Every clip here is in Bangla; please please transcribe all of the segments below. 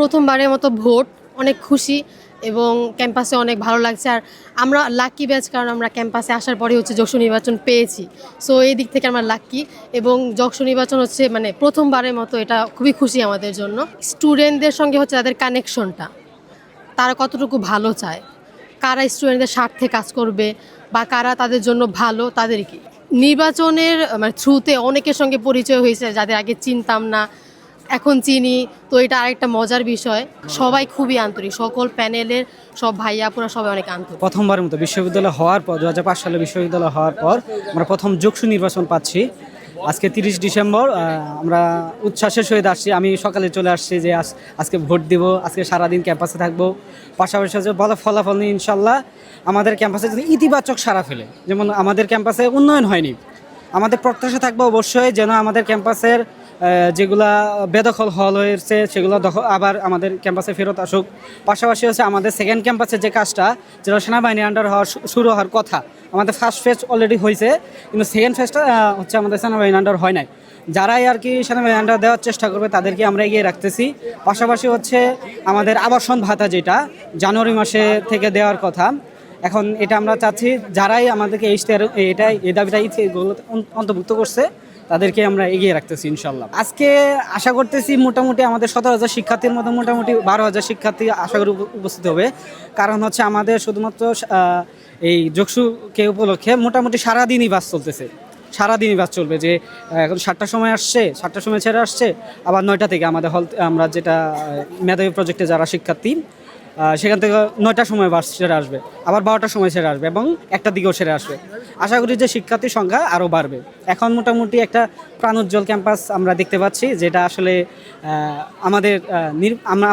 প্রথমবারের মতো ভোট, অনেক খুশি এবং ক্যাম্পাসে অনেক ভালো লাগছে। আর আমরা লাকি ব্যাচ, কারণ আমরা ক্যাম্পাসে আসার পরে হচ্ছে যশোর নির্বাচন পেয়েছি। সো এই দিক থেকে আমরা লাকি, এবং যশোর নির্বাচন হচ্ছে মানে প্রথমবারের মতো, এটা খুবই খুশি আমাদের জন্য। স্টুডেন্টদের সঙ্গে হচ্ছে তাদের কানেকশনটা, তারা কতটুকু ভালো চায়, কারা স্টুডেন্টদের স্বার্থে কাজ করবে বা কারা তাদের জন্য ভালো, তাদেরকে নির্বাচনের মানে থ্রুতে অনেকের সঙ্গে পরিচয় হয়েছে যাদের আগে চিনতাম না, এখন চিনি। তো এটা আরেকটা মজার বিষয়। সবাই খুবই আন্তরিক, সকল প্যানেলের সব ভাইয়া আপুরা সবাই অনেক আন্তরিক। প্রথমবারের মতো বিশ্ববিদ্যালয় হওয়ার পর 2005 সালে বিশ্ববিদ্যালয় হওয়ার পর আমরা প্রথম যোগসু নির্বাচন পাচ্ছি। আজকে 30 ডিসেম্বর আমরা উচ্ছ্বাসের সহিত আসছি। আমি সকালে চলে আসছি যে আজকে ভোট দিব, আজকে সারাদিন ক্যাম্পাসে থাকবো। পাশাপাশি বলা ফলাফল নিয়ে ইনশাল্লাহ আমাদের ক্যাম্পাসে যদি ইতিবাচক সাড়া ফেলে, যেমন আমাদের ক্যাম্পাসে উন্নয়ন হয়নি, আমাদের প্রত্যাশা থাকবে অবশ্যই যেন আমাদের ক্যাম্পাসের যেগুলা বেদখল হল হয়েছে সেগুলো আবার আমাদের ক্যাম্পাসে ফেরত আসুক। পাশাপাশি হচ্ছে আমাদের সেকেন্ড ক্যাম্পাসের যে কাজটা, যেটা সেনাবাহিনী আন্ডার শুরু হওয়ার কথা, আমাদের ফার্স্ট ফেজ অলরেডি হয়েছে, কিন্তু সেকেন্ড ফেজটা হচ্ছে আমাদের সেনাবাহিনী আন্ডার হয় নাই। যারাই আর কি সেনাবাহিনী আন্ডার দেওয়ার চেষ্টা করবে তাদেরকে আমরা এগিয়ে রাখতেছি। পাশাপাশি হচ্ছে আমাদের আবাসন ভাতা, যেটা জানুয়ারি মাসে থেকে দেওয়ার কথা, এখন এটা আমরা চাচ্ছি যারাই আমাদেরকে এই দাবিটা অন্তর্ভুক্ত করছে তাদেরকে আমরা এগিয়ে রাখতেছি ইনশাল্লাহ। আজকে আশা করতেছি মোটামুটি আমাদের 17,000 শিক্ষার্থীর মতো মোটামুটি 12,000 শিক্ষার্থী আশা করি উপস্থিত হবে। কারণ হচ্ছে আমাদের শুধুমাত্র এই যোগসুকে উপলক্ষে মোটামুটি সারাদিনই বাস চলতেছে, সারাদিনই বাস চলবে। যে এখন 7টার সময় আসছে, 7টার সময় ছেড়ে আসছে, আবার 9টা থেকে আমাদের আমরা যেটা মেধাবী প্রজেক্টে যারা শিক্ষার্থী সেখান থেকে 9টার সময় বাস ছেড়ে আসবে, আবার 12টার সময় ছেড়ে আসবে এবং 1টার দিকেও ছেড়ে আসবে। আশা করি যে শিক্ষার্থীর সংখ্যা আরও বাড়বে। এখন মোটামুটি একটা প্রাণোজ্জ্বল ক্যাম্পাস আমরা দেখতে পাচ্ছি, যেটা আসলে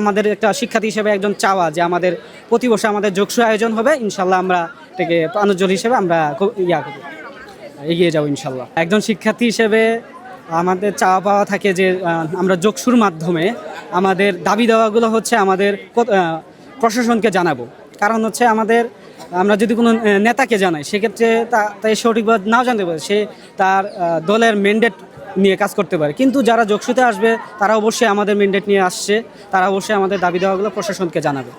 আমাদের একটা শিক্ষার্থী হিসেবে একজন চাওয়া যে আমাদের প্রতি বছর আমাদের যোগসু আয়োজন হবে। ইনশাল্লাহ আমরা এটাকে প্রাণোজ্জ্বল হিসেবে আমরা এগিয়ে যাবো ইনশাল্লাহ। একজন শিক্ষার্থী হিসেবে আমাদের চাওয়া পাওয়া থাকে যে আমরা যোগসুর মাধ্যমে আমাদের দাবি দেওয়াগুলো হচ্ছে আমাদের প্রশাসনকে জানাবো। কারণ হচ্ছে আমরা যদি কোনো নেতাকে জানাই, সেক্ষেত্রে তাই সঠিকভাবে নাও জানতে পারে, সে তার দলের ম্যান্ডেট নিয়ে কাজ করতে পারে। কিন্তু যারা যোগসুতে আসবে তারা অবশ্যই আমাদের ম্যান্ডেট নিয়ে আসছে, তারা অবশ্যই আমাদের দাবি দেওয়াগুলো প্রশাসনকে জানাবে।